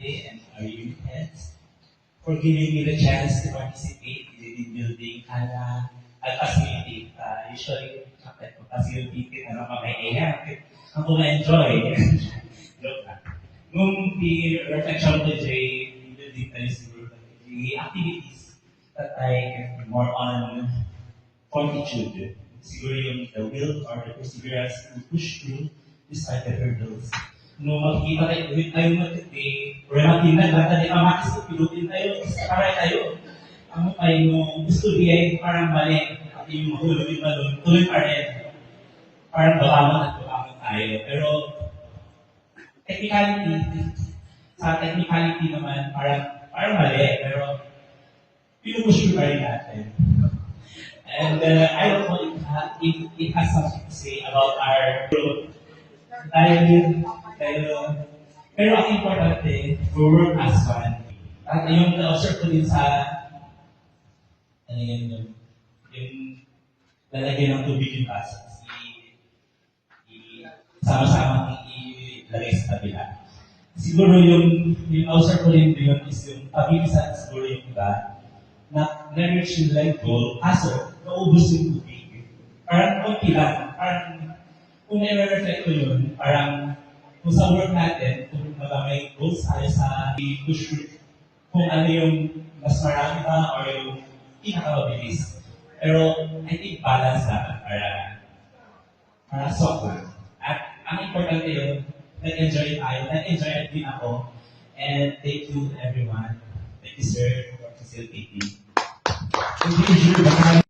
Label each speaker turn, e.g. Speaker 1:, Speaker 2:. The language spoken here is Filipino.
Speaker 1: Dante and our unit heads for giving me the chance to participate in the team building and facilitate. Usually, facilitate na makaiiyak. Ako na-enjoy. Joke lang. Nung the reflection ko, Jay, building tayo siguro the activities that I get more on fortitude. Siguro yung the will or the perseverance to push through despite the hurdles. Nung makikita tayo mag-today, or matinag lang tayo, mamakis na pilutin tayo, para tayo. Ang ay mo gusto diay parang mali, at yung mahulog yung balon, tuloy pa rin. Parang babangon tayo. Pero, sa technicality naman, parang mali, pero pinupush pa rin natin. And I don't know if it has something to say about our growth. Pero ang importante, we work as one. At yung na-observe ko din sa, yung lalagyan ng tubig yung baso. Sama-sama ilagay sa kabila. Siguro yung observe ko rin yun is yung pabilisan siguro yung iba na na-reach yung life goal, kaso naubos yung tubig. Parang konti lang. Parang kung na-reflect ko yun, parang kung sa work natin, kung may goals tayo sa push kung ano yung mas marami ba or yung pinakamabilis. Pero I think balance dapat para swak lang. At ang importante yun, nag-enjoy tayo, nag-enjoy din ako. And thank you everyone. Thank you sir for participating.